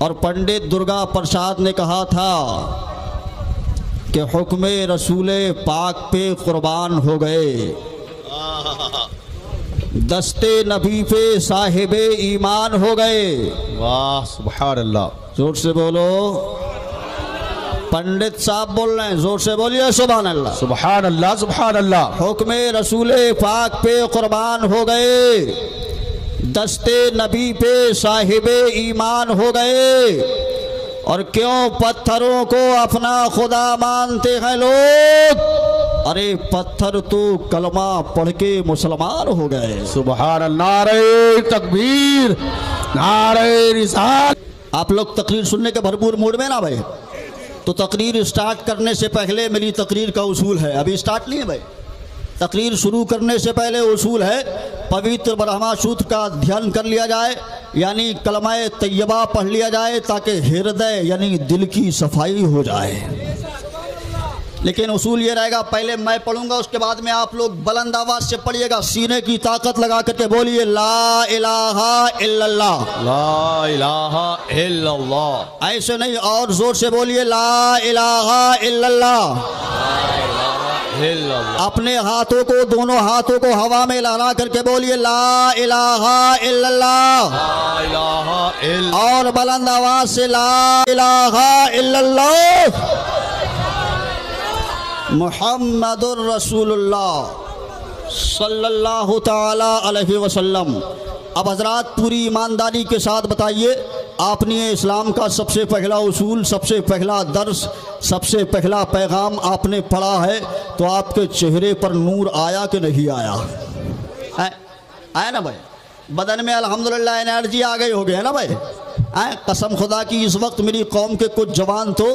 और पंडित दुर्गा प्रसाद ने कहा था कि हुक्मे रसूले पाक पे कुर्बान हो गए, दस्ते नबी पे साहिबे ईमान हो गए। वाह सुभान अल्लाह, जोर से बोलो। पंडित साहब बोल रहे हैं, जोर से बोलिए सुभान अल्लाह। सुभान अल्लाह सुभान अल्लाह। हुक्मे रसूले पाक पे कुर्बान हो गए, दस्ते नबी पे साहिबे ईमान हो गए। और क्यों पत्थरों को अपना खुदा मानते हैं लोग? अरे पत्थर तो कलमा पढ़ के मुसलमान हो गए। सुभान अल्लाह, नारे तकबीर, नारे रिसाल। आप लोग तकरीर सुनने के भरपूर मूड में ना भाई? तो तकरीर स्टार्ट करने से पहले मेरी तकरीर का उसूल है, अभी स्टार्ट नहीं है भाई। तकरीर शुरू करने से पहले उसूल है पवित्र ब्रह्मा सूत्र का ध्यान कर लिया जाए, यानी कलमाए तैयबा पढ़ लिया जाए ताकि हृदय यानी दिल की सफाई हो जाए। लेकिन उसूल ये रहेगा, पहले मैं पढ़ूंगा, उसके बाद में आप लोग बुलंद आवाज से पढ़िएगा, सीने की ताकत लगा करके बोलिए ला इलाहा इल्लल्लाह, ला इलाहा इल्लल्लाह। ऐसे नहीं, और जोर से बोलिए ला इलाहा इल्लल्लाह। अपने हाथों को, दोनों हाथों को हवा में लहरा करके बोलिए ला इलाहा इल्लल्लाह, ला इलाहा इल्लल्लाह। और बुलंद आवाज से ला इलाहा इल्लल्लाह मुहम्मदुर रसूलुल्लाह सल्लल्लाहु ताला अलैहि वसल्लम। अब हजरात पूरी ईमानदारी के साथ बताइए, आपने इस्लाम का सबसे पहला उसूल, सबसे पहला दर्स, सबसे पहला पैगाम आपने पढ़ा है, तो आपके चेहरे पर नूर आया कि नहीं आया? आया ना भाई? बदन में अल्हम्दुलिल्लाह एनर्जी आ गई हो गई है ना भाई? कसम खुदा की इस वक्त मेरी कौम के कुछ जवान तो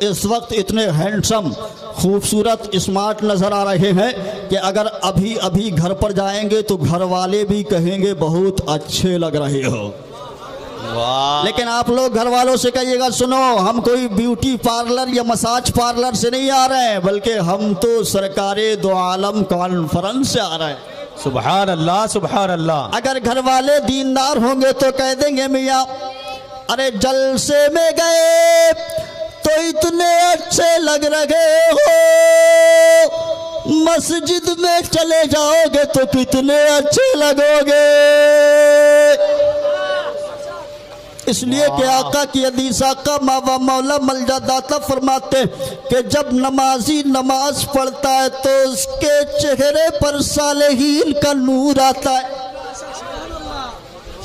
इस वक्त इतने हैंडसम, खूबसूरत, स्मार्ट नज़र आ रहे हैं कि अगर अभी अभी घर पर जाएंगे तो घर वाले भी कहेंगे बहुत अच्छे लग रहे हो। लेकिन आप लोग घर वालों से कहिएगा, सुनो हम कोई ब्यूटी पार्लर या मसाज पार्लर से नहीं आ रहे हैं, बल्कि हम तो सरकारे दो आलम कॉन्फ्रेंस से आ रहे हैं। सुभान अल्लाह सुभान अल्लाह। अगर घर वाले दीनदार होंगे तो कह देंगे मियाँ अरे जलसे में गए तो इतने अच्छे लग रहे हो, मस्जिद में चले जाओगे तो कितने अच्छे लगोगे। इसलिए कि आका की हदीस, आका मावा मौला मलजादाता फरमाते कि जब नमाजी नमाज पढ़ता है तो उसके चेहरे पर सालेहीन का नूर आता है,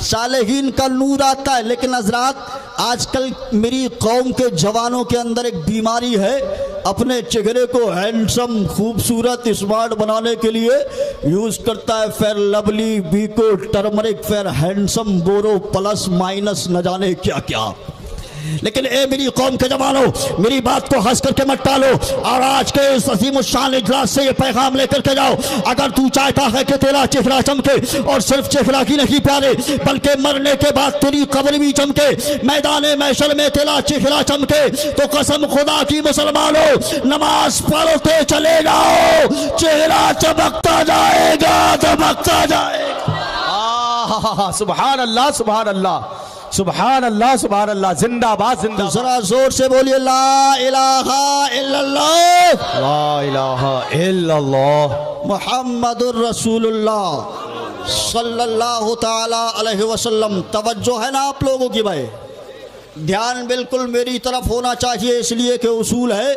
सालेहीन का नूर आता है। लेकिन हजरात आजकल मेरी कौम के जवानों के अंदर एक बीमारी है, अपने चेहरे को हैंडसम, खूबसूरत, स्मार्ट बनाने के लिए यूज करता है fair lovely, Vicco, turmeric, fair handsome, Boroplus minus, न जाने क्या क्या। लेकिन ए मेरी कौम के जवानों, मेरी बात को हंस करके मत टालो और आज के इस अजीम शान इजलास से ये पैगाम लेकर के जाओ। अगर तू चाहता है कि तेरा चेहरा चमके, और सिर्फ चेहरा की नहीं प्यारे, बल्कि मरने के बाद तेरी कब्र भी चमके, मैदान महशर में तेरा चेहरा चमके, तो कसम खुदा की मुसलमानों नमाज पढ़ते चले जाओ, चेहरा चमकता जाएगा, चमकता जाएगा। सुभान अल्लाह सुभान अल्लाह सुभान अल्लाह सुभान अल्लाह। जिंदाबाद जिंदाबाद। जरा जोर से बोलिए ला इलाहा इल्लल्लाह, ला इलाहा इल्लल्लाह मुहम्मदुर रसूलुल्लाह सल्लल्लाहु ताला अलैहि वसल्लम। तवज्जो है ना आप लोगों की भाई? ध्यान बिल्कुल मेरी तरफ होना चाहिए, इसलिए कि उसूल है।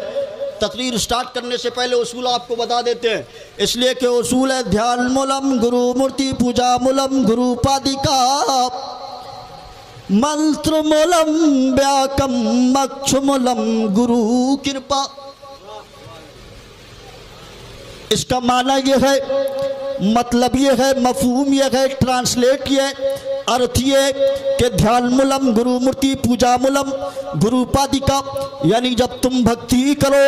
तकरीर स्टार्ट करने से पहले उसूल आपको बता देते हैं, इसलिए कि उसूल है ध्यान मूलम गुरु मूर्ति पूजा मूलम गुरु पादिका मंत्र मूलम व्याकम मक्ष मूलम गुरु कृपा। इसका माना यह है, मतलब ये है, मफहूम ये है, ट्रांसलेट ये, अर्थ ये कि ध्यान मूलम गुरु मूर्ति पूजा मूलम गुरु पादिका, यानी जब तुम भक्ति करो,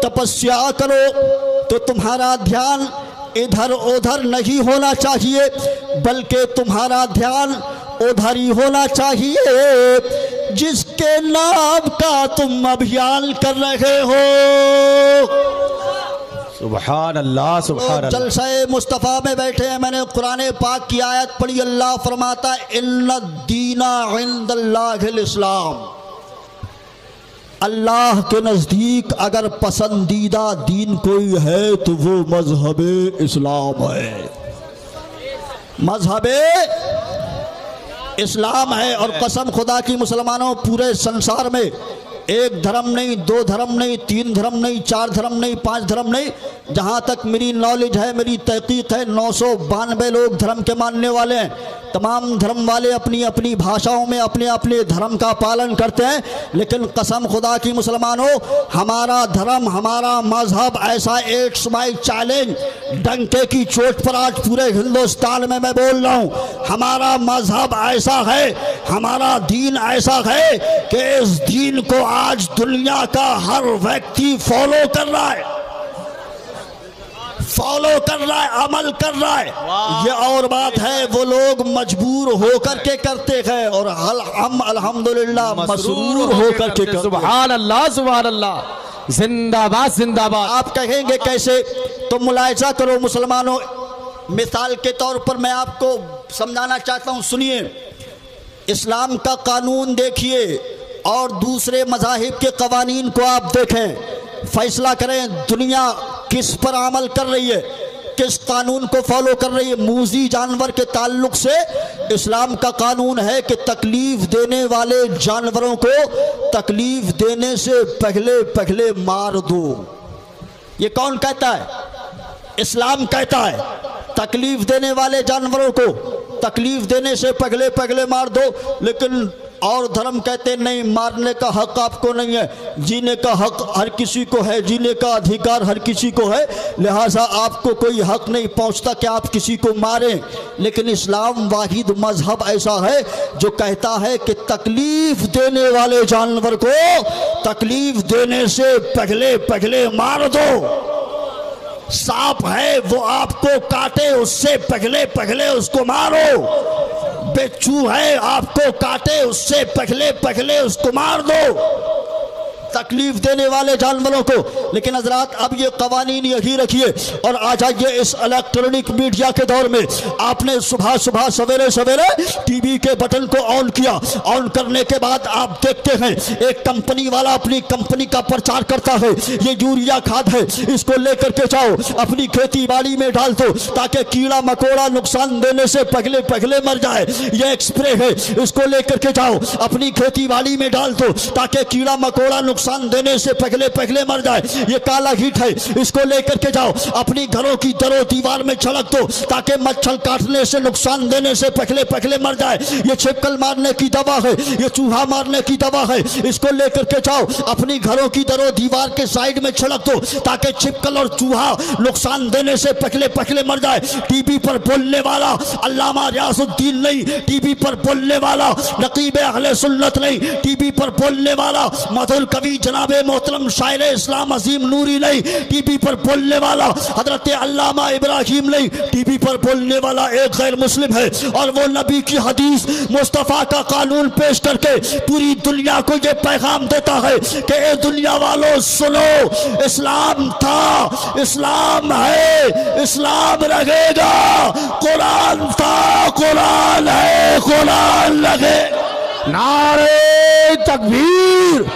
तपस्या करो, तो तुम्हारा ध्यान इधर उधर नहीं होना चाहिए, बल्कि तुम्हारा ध्यान उधर ही होना चाहिए जिसके नाम का तुम अभियान कर रहे हो। सुभान अल्लाह सुभान अल्लाह। जलसे मुस्तफ़ा में बैठे हैं, मैंने कुरान पाक की आयत पढ़ी। अल्लाह फरमाता है इन्ना दीना इंदल्लाहिल इस्लाम, अल्लाह के नज़दीक अगर पसंदीदा दीन कोई है तो वो मजहब इस्लाम है, मजहब इस्लाम है। और कसम खुदा की मुसलमानों, पूरे संसार में एक धर्म नहीं, दो धर्म नहीं, तीन धर्म नहीं, चार धर्म नहीं, पांच धर्म नहीं, जहाँ तक मेरी नॉलेज है, मेरी तहकीक है, 992 लोग धर्म के मानने वाले हैं। तमाम धर्म वाले अपनी अपनी भाषाओं में अपने अपने धर्म का पालन करते हैं, लेकिन कसम खुदा की मुसलमानों, हमारा धर्म, हमारा मजहब ऐसा इट्स माय चैलेंज, डंके की चोट पर आज पूरे हिंदुस्तान में मैं बोल रहा हूँ, हमारा मजहब ऐसा है, हमारा दीन ऐसा है कि इस दीन को आज दुनिया का हर व्यक्ति फॉलो कर रहा है, फॉलो कर रहा है, अमल कर रहा है। ये और बात है, वो लोग मजबूर होकर के करते हैं और हम अल्हम्दुलिल्लाह मसरूर होकर के करते हैं। सुभान अल्लाह सुभान अल्लाह, जिंदाबाद जिंदाबाद। आप कहेंगे कैसे? तो मुलाहिजा करो मुसलमानों, मिसाल के तौर पर मैं आपको समझाना चाहता हूँ, सुनिए। इस्लाम का कानून देखिए और दूसरे मज़ाहिब के कवानीन को आप देखें, फैसला करें दुनिया किस पर अमल कर रही है, किस कानून को फॉलो कर रही है। मूजी जानवर के ताल्लुक से इस्लाम का कानून है कि तकलीफ देने वाले जानवरों को तकलीफ देने से पहले पहले मार दो। ये कौन कहता है? इस्लाम कहता है तकलीफ देने वाले जानवरों को तकलीफ देने से पहले पहले मार दो। लेकिन और धर्म कहते नहीं, मारने का हक आपको नहीं है, जीने का हक हर किसी को है, जीने का अधिकार हर किसी को है, लिहाजा आपको कोई हक नहीं पहुंचता कि आप किसी को मारें। लेकिन इस्लाम वाहिद मजहब ऐसा है जो कहता है कि तकलीफ देने वाले जानवर को तकलीफ देने से पहले पहले मार दो। सांप है वो आपको काटे उससे पहले पहले उसको मारो, बिच्छू है आपको काटे उससे पहले पहले उसको मार दो, तकलीफ देने वाले जानवरों को। लेकिन हजरात अब ये कवानीन यही रखिए और आ जाइए इस इलेक्ट्रॉनिक मीडिया के दौर में। आपने सुबह सुबह सवेरे सवेरे टीवी के बटन को ऑन किया, ऑन करने के बाद आप देखते हैं एक कंपनी वाला अपनी कंपनी का प्रचार करता है, ये यूरिया खाद है, इसको लेकर के जाओ अपनी खेती बाड़ी में डाल दो ताकि कीड़ा मकोड़ा नुकसान देने से पहले पहले मर जाए। ये एक स्प्रे है, इसको लेकर के जाओ अपनी खेती बाड़ी में डाल दो ताकि कीड़ा मकोड़ा नुकसान देने से पहले पहले मर जाए। ये काला हीट है, इसको लेकर के जाओ अपनी घरों की दरो दीवार में छिड़क दो ताकि मच्छर काटने से नुकसान देने से पहले पहले मर जाए। ये छिपकल मारने की दवा है, ये चूहा मारने की दवा है, इसको लेकर के जाओ अपनी घरों की दरो दीवार के साइड में छिड़क दो ताकि छिपकल और चूहा नुकसान देने से पहले पहले मर जाए। टीवी पर बोलने वाला अल्लामा रियासुद्दीन नहीं, टीवी पर बोलने वाला नकीब अहले सुन्नत नहीं, टीवी पर बोलने वाला मधुर कवि जनाबे मोहतरम शायर इस्लाम अजीम नूरी नहीं, टीवी पर बोलने वाला हजरत अल्लामा इब्राहिम नहीं, टीवी पर बोलने वाला एक गैर मुस्लिम है और वो नबी की हदीस मुस्तफ़ा का कानून पेश करके पूरी दुनिया को ये पैगाम देता है कि ए दुनिया वालों सुनो, इस्लाम था, इस्लाम है, इस्लाम रहेगा, कुरान था, कुरान है, कुरान लगे। नारे तकबीर,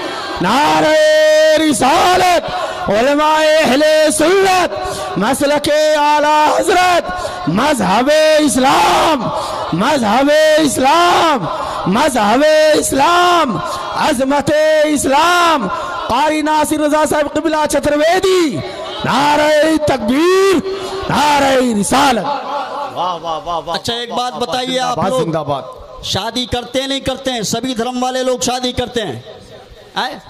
नारे रिसालत, उलमाए अहले सुन्नत, मसलके आला हजरत, मजहबे इस्लाम, मजहबे इस्लाम, मजहबे इस्लाम, अजमते इस्लाम, कारी नासिर रजा साहब क़िबला चतुर्वेदी, नारे तकबीर, नारे रिसालत। वाह वाह वाह वाह। अच्छा एक बात बताइए, आप लोग जिंदाबाद शादी करते नहीं करते हैं? सभी धर्म वाले लोग शादी करते हैं, आए?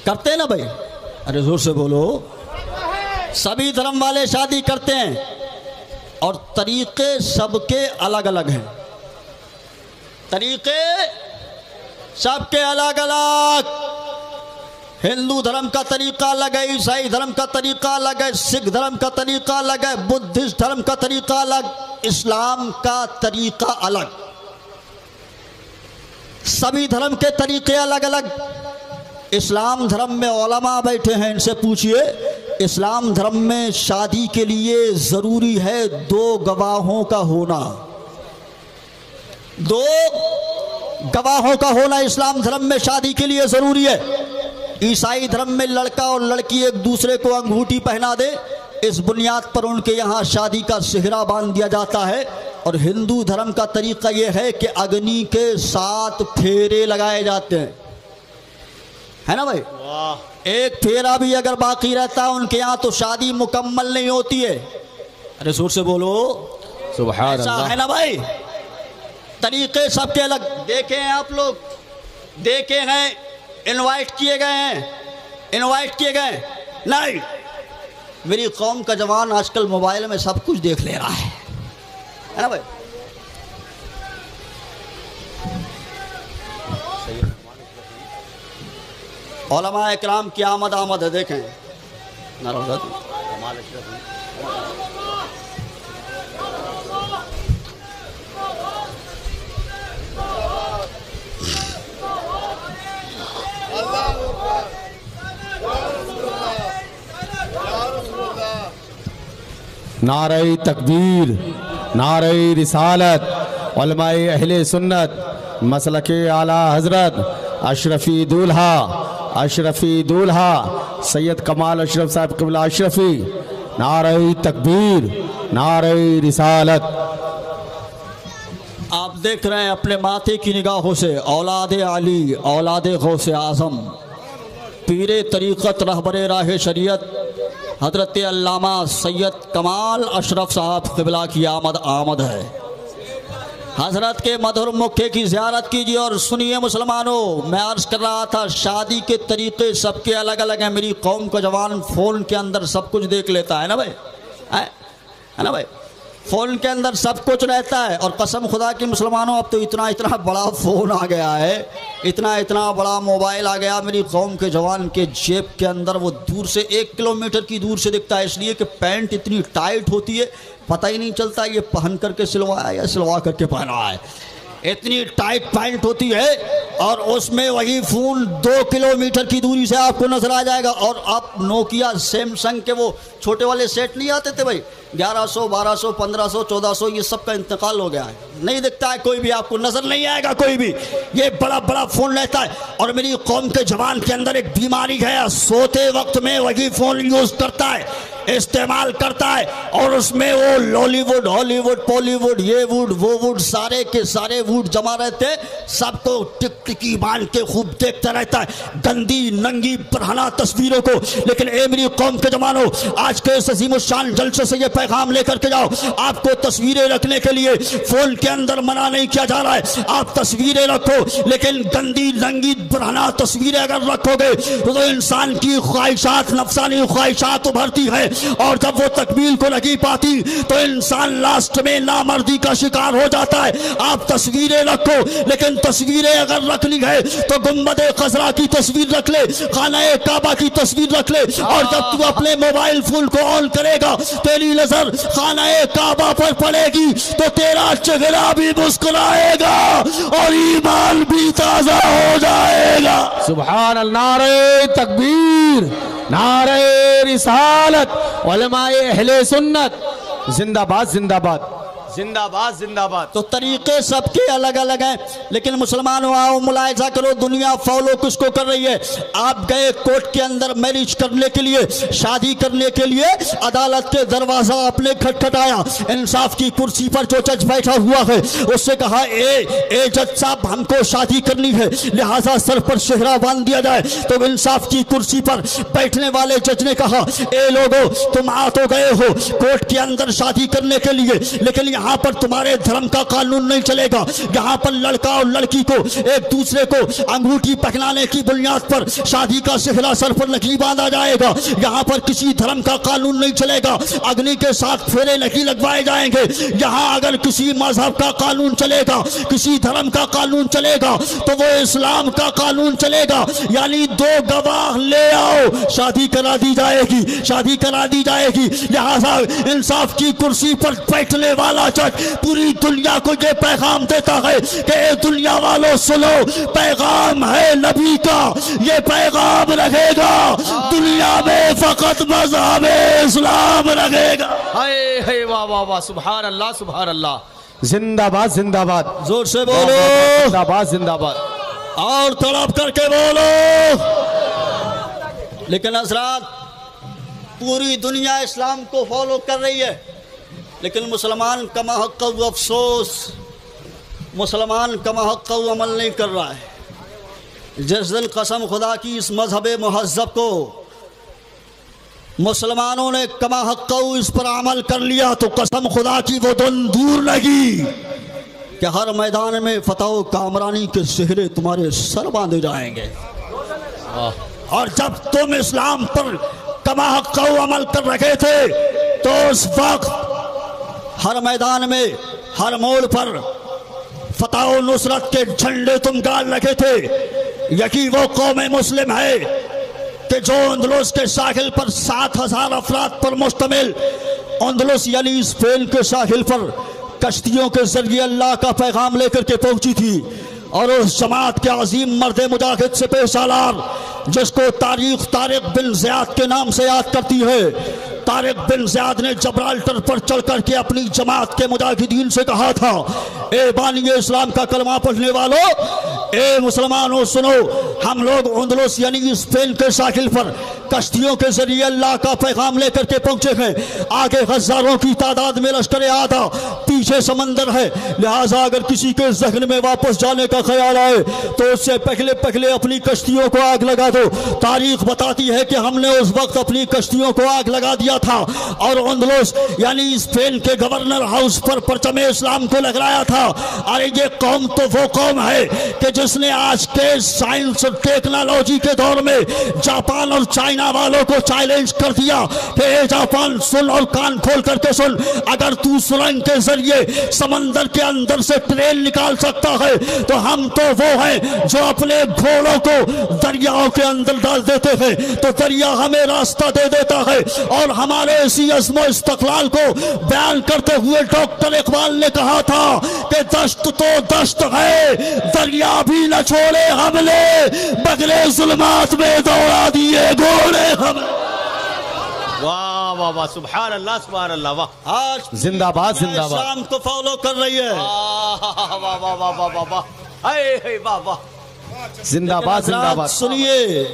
करते हैं ना भाई? अरे जोर से बोलो। सभी धर्म वाले शादी करते हैं और तरीके सबके अलग अलग हैं, तरीके सबके अलग अलग। हिंदू धर्म का तरीका अलग है, ईसाई धर्म का तरीका अलग है, सिख धर्म का तरीका अलग है, बुद्धिस्ट धर्म का तरीका अलग, इस्लाम का तरीका अलग। सभी धर्म के तरीके अलग अलग। इस्लाम धर्म में उलमा बैठे हैं, इनसे पूछिए इस्लाम धर्म में शादी के लिए ज़रूरी है 2 गवाहों का होना। 2 गवाहों का होना इस्लाम धर्म में शादी के लिए ज़रूरी है। ईसाई धर्म में लड़का और लड़की एक दूसरे को अंगूठी पहना दे, इस बुनियाद पर उनके यहाँ शादी का सेहरा बांध दिया जाता है। और हिंदू धर्म का तरीका यह है कि अग्नि के 7 फेरे लगाए जाते हैं, है ना भाई। एक फेरा भी अगर बाकी रहता है उनके यहाँ तो शादी मुकम्मल नहीं होती है। अरे जोर से बोलो सुभान ऐसा अल्लाह। है ना भाई। तरीके सबके अलग। देखे हैं आप लोग, देखे हैं, इनवाइट किए गए हैं, इनवाइट किए गए नहीं। मेरी कौम का जवान आजकल मोबाइल में सब कुछ देख ले रहा है ना भाई। उलमा इकराम की आमद आमद है, देखें नारे तकबीर, नारे रिसालत, उलमाए अहले सुन्नत, मसलके आला हजरत, अशरफी दूल्हा, अशरफी दूल्हा सैयद कमाल अशरफ साहब क़िबला अशरफी, नारे तकबीर, नारे रिसालत। आप देख रहे हैं अपने माथे की निगाहों से औलादे अली, औलादे गौसे आज़म, पीरे तरीक़त, रहबरे राह शरीयत हज़रत अल्लामा सैयद कमाल अशरफ साहब क़िबला की आमद है। हज़रत के मधुर मुखे की ज़ियारत कीजिए। और सुनिए मुसलमानों, मैं अर्ज़ कर रहा था शादी के तरीक़े सबके अलग अलग हैं। मेरी कौम का जवान फ़ोन के अंदर सब कुछ देख लेता है ना भाई, है ना भाई। फ़ोन के अंदर सब कुछ रहता है। और कसम खुदा की मुसलमानों, अब तो इतना इतना बड़ा फ़ोन आ गया है, इतना इतना बड़ा मोबाइल आ गया मेरी कौम के जवान के जेब के अंदर। वो दूर से 1 किलोमीटर की दूर से दिखता है, इसलिए कि पैंट इतनी टाइट होती है पता ही नहीं चलता ये पहन करके सिलवाया या सिलवा करके पहना है। इतनी टाइट पैंट होती है और उसमें वही फ़ोन 2 किलोमीटर की दूरी से आपको नजर आ जाएगा। और आप नोकिया सैमसंग के वो छोटे वाले सेट नहीं आते थे भाई, 1100, 1200, 1500, 1400, ये सब का इंतकाल हो गया है, नहीं दिखता है कोई भी, आपको नजर नहीं आएगा कोई भी। ये बड़ा बड़ा फ़ोन रहता है। और मेरी कौम के जवान के अंदर एक बीमारी है, सोते वक्त में वही फ़ोन यूज़ करता है, इस्तेमाल करता है। और उसमें वो लॉलीवुड, हॉलीवुड, बॉलीवुड, ये वुड वो वुड, सारे के सारे वुड जमा रहते हैं, सबको टिकटिकी बांध के खूब देखता रहता है, गंदी नंगी बरहना तस्वीरों को। लेकिन ए मेरी कौम के जवानों, आज के इस अज़ीमुश्शान जलसे से ये पैगाम लेकर के जाओ, आपको तस्वीरें रखने के लिए फ़ोन के अंदर मना नहीं किया जा रहा है। आप तस्वीरें रखो, लेकिन गंदी नंगी बरहना तस्वीरें अगर रखोगे तो इंसान की ख्वाहिशात, नफसानी ख्वाहिशात उभरती है। और जब वो तकमील को नहीं पाती तो इंसान लास्ट में नामर्दी का शिकार हो जाता है। आप तस्वीरें रखो, लेकिन तस्वीरें अगर रखनी है तो गुंबद खजरा की तस्वीर रख ले, खाना काबा की तस्वीर रख ले। और जब तू अपने मोबाइल फोन को ऑन करेगा, तेरी नजर खाना काबा पर पड़ेगी तो तेरा चेहरा भी मुस्कुराएगा और ईमान भी ताजा हो जाएगा। सुभान अल्लाह, नारे तकबीर, नारे रिसालत, उलमाए अहले सुन्नत जिंदाबाद, जिंदाबाद, जिंदाबाद, जिंदाबाद। तो तरीके सबके अलग अलग हैं। लेकिन मुसलमानों, आओ मुलाहिजा करो, दुनिया फॉलो किसको कर रही है। आप गए कोर्ट के अंदर मैरिज करने के लिए, शादी करने के लिए, अदालत के दरवाजा आपने खटखटाया, इंसाफ की कुर्सी पर जो जज बैठा हुआ है उससे कहा, ए जज साहब, हमको शादी करनी है, लिहाजा सर पर सेहरा बांध दिया जाए। तो इंसाफ की कुर्सी पर बैठने वाले जज ने कहा, ए लोगो, तुम आ तो गए हो कोर्ट के अंदर शादी करने के लिए, लेकिन यहाँ पर तुम्हारे धर्म का कानून नहीं चलेगा। यहाँ पर लड़का और लड़की को एक दूसरे को अंगूठी पहनाने की बुनियाद पर शादी का सेहरा सर पर नहीं बांधा जाएगा। यहाँ पर किसी धर्म का कानून नहीं चलेगा, अग्नि के 7 फेरे नहीं लगवाए जाएंगे। यहाँ अगर किसी मजहब का कानून चलेगा, किसी धर्म का कानून चलेगा तो वो इस्लाम का कानून चलेगा। यानी 2 गवाह ले आओ, शादी करा दी जाएगी, शादी करा दी जाएगी। लिहाजा इंसाफ की कुर्सी पर बैठने वाला चमाचट पूरी दुनिया को ये पैगाम देता है कि दुनिया वालों सुनो, पैगाम है नबी का, ये पैगाम रखेगा दुनिया में फकत मज़हब इस्लाम रखेगा। हाय हाय वाह वाह वाह, सुभान अल्लाह सुभान अल्लाह, जिंदाबाद जिंदाबाद, जोर से बोलो, जिंदाबाद जिंदाबाद, और तड़प करके बोलो। लेकिन हज़रात, पूरी दुनिया इस्लाम को फॉलो कर रही है, लेकिन मुसलमान कमा हक़ अफसोस, मुसलमान कमा हक़ अमल नहीं कर रहा है। जिस दिन कसम खुदा की इस मजहब मुहज़्ज़ब को मुसलमानों ने कमा हक़ इस पर अमल कर लिया तो कसम खुदा की वो दिन दूर लगी कि हर मैदान में फतह कामरानी के सेहरे तुम्हारे सर बांधे जाएंगे। और जब तुम इस्लाम पर कमा हक़ अमल कर रखे थे तो उस वक्त हर मैदान में, हर मोड़ पर फतह नुसरत के झंडे तुम गाड़ रखे थे। यही वो कौम मुस्लिम है कि जो अंदलुस के साहिल पर 7,000 अफराद पर मुश्तमिल, अंदलुस यानी स्पेन के साहिल पर कश्तियों के जरिए अल्लाह का पैगाम लेकर के पहुंची थी। और उस जमात के अजीम मर्द मुजाहिद से पेशालार जिसको तारीख तारिक बिन ज़ियाद के नाम से याद करती है, तारिक बिन ज़ियाद ने जबराल्टर पर चढ़ करके अपनी जमात के मुजाहिदीन से कहा था, ए बानी इस्लाम का कलमा पढ़ने वालों, ए मुसलमानों सुनो, हम लोग अंदलुस यानी स्पेन के साहिल पर कश्तियों के जरिए अल्लाह का पैगाम लेकर के पहुंचे हैं। आगे हजारों की तादाद में लश्कर आधा, पीछे समंदर है, लिहाजा अगर किसी के जहन में वापस जाने का ख्याल आए तो उससे पहले पहले अपनी कश्तियों को आग लगा दो। तारीख बताती है कि हमने उस वक्त अपनी कश्तियों को आग लगा दिया था और अंदलुस यानी स्पेन के गवर्नर हाउस पर परचम इस्लाम को लहराया था। अरे ये कौम तो वो कौम है कि जिसने आज के साइंस और टेक्नोलॉजी के दौर में जापान और चाइना वालों को चैलेंज कर दिया कि जापान सुन और कान खोल करके सुन, अगर तू सुरंग के जरिए समंदर के अंदर से ट्रेन निकाल सकता है तो हम तो वो हैं जो अपने घोड़ों को दरियाओं के अंदर डाल देते हैं तो दरिया हमें रास्ता दे देता है। और हमारे इसी अज़्म इस्तक़लाल को बयान करते हुए डॉक्टर इकबाल ने कहा था कि दश्त तो दश्त है, दरिया भी न छोड़े हमने, बगले जुल्मात में दौड़ा दिए घोड़े हम। वाह वाह वाह, सुभान अल्लाह सुभान अल्लाह, वाह, आज जिंदाबाद जिंदाबाद, इस्लाम को फॉलो कर रही है। वाह वाह वाह वाह वाह वाह वाह, हाय हाय वाह वाह, जिंदाबाद जिंदाबाद। सुनिए,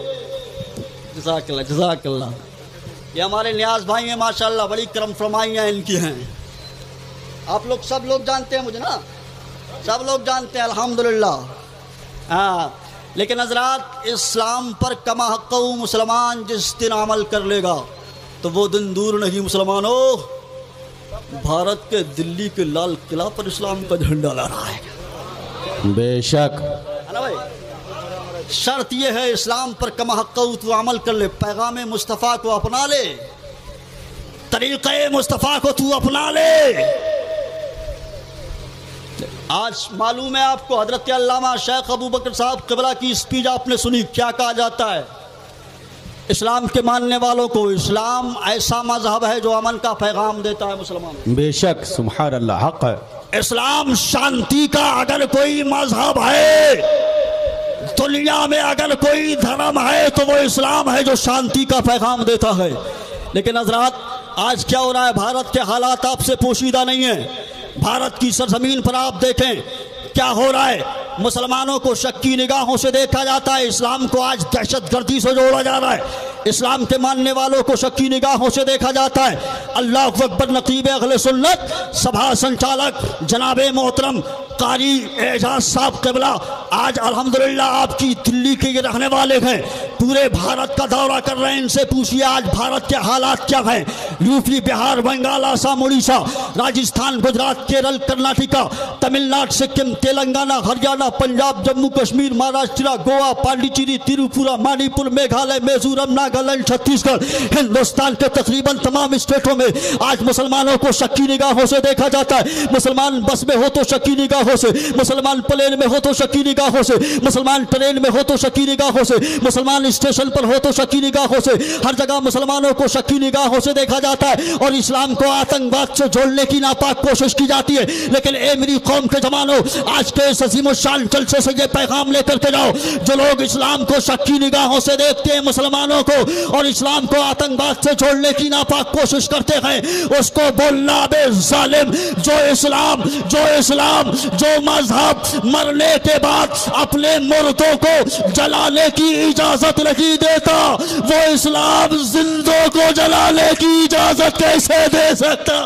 जज़ाकल्लाह जज़ाकल्लाह, ये हमारे नियाज भाई हैं माशाल्लाह, बड़ी करम फरमाइयाँ इनकी हैं। आप लोग सब लोग जानते हैं मुझे ना, सब लोग जानते हैं अल्हम्दुलिल्लाह। हाँ, लेकिन हज़रात, इस्लाम पर कमा हक़ मुसलमान जिस दिन अमल कर लेगा तो वो दिन दूर नहीं मुसलमानों, भारत के दिल्ली के लाल किला पर इस्लाम का झंडा लहराएगा। बेशक है ना भाई। शर्त यह है, इस्लाम पर कमा हक़ तू अमल कर ले, पैगाम मुस्तफ़ा को अपना ले, तरीक़े मुस्तफ़ा को तू अपना ले। आज मालूम है आपको, हजरत अल्लामा शेख अबू बकर साहब क़िबला की स्पीच आपने सुनी, क्या कहा जाता है इस्लाम के मानने वालों को? इस्लाम ऐसा मजहब है जो अमन का पैगाम देता है मुसलमानों। बेशक सुभान अल्लाह, हक है। इस्लाम शांति का अगर कोई मजहब है, दुनिया में अगर कोई धर्म है तो वो इस्लाम है जो शांति का पैगाम देता है। लेकिन हजरात, आज क्या हो रहा है, भारत के हालात आपसे पोशीदा नहीं है। भारत की सरजमीन पर आप देखें क्या हो रहा है, मुसलमानों को शक्की निगाहों से देखा जाता है, इस्लाम को आज दहशतगर्दी से जोड़ा जा रहा है, इस्लाम के मानने वालों को शक्की निगाहों से देखा जाता है। अल्लाह अकबर नकीब अहले सुन्नत सभा संचालक जनाब मोहतरम कारी एजाज साहब क़िबला आज अल्हम्दुलिल्लाह आपकी दिल्ली के ये रहने वाले हैं, पूरे भारत का दौरा कर रहे हैं। इनसे पूछिए आज भारत के हालात क्या हैं। यूपी, बिहार, बंगाल, असम, उड़ीसा, राजस्थान, गुजरात, केरल, कर्नाटका, तमिलनाडु, सिक्किम, तेलंगाना, हरियाणा, पंजाब, जम्मू कश्मीर, महाराष्ट्र, गोवा, पांडिचेरी, त्रिपुरा, मणिपुर, मेघालय, मिजोरम, नागालैंड, छत्तीसगढ़, हिंदुस्तान के तकरीबन तमाम स्टेटों में आज मुसलमानों को शक्की निगाहों से देखा जाता है। मुसलमान बस में हो तो शक्की निगाहों निगाहों से, मुसलमान प्लेन में हो तो शक की निगाहों से, मुसलमान ट्रेन में हो तो शक की निगाहों से, मुसलमान स्टेशन पर हो तो शक की निगाहों से, हर जगह मुसलमानों को शक की निगाहों से देखा जाता है और इस्लाम को आतंकवाद से जोड़ने की नापाक कोशिश की जाती है। लेकिन ए मेरी कौम के जवानों, आज के इस अजीम शान जलसे से ये पैगाम लेकर के जाओ, जो लोग इस्लाम को शक की निगाहों से देखते हैं, मुसलमानों को, और इस्लाम को आतंकवाद से जोड़ने की नापाक कोशिश करते हैं, उसको बोलना बे जालिम, जो इस्लाम जो मजहब मरने के बाद अपने मुर्दों को जलाने की इजाजत नहीं देता, वो इस्लाम जिंदों को जलाने की इजाजत कैसे दे सकता?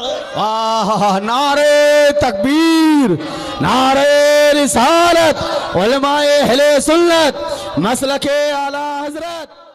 नारे तकबीर, नारे रिसालत, उलमाए अहले सुन्नत, मसलके आला हजरत।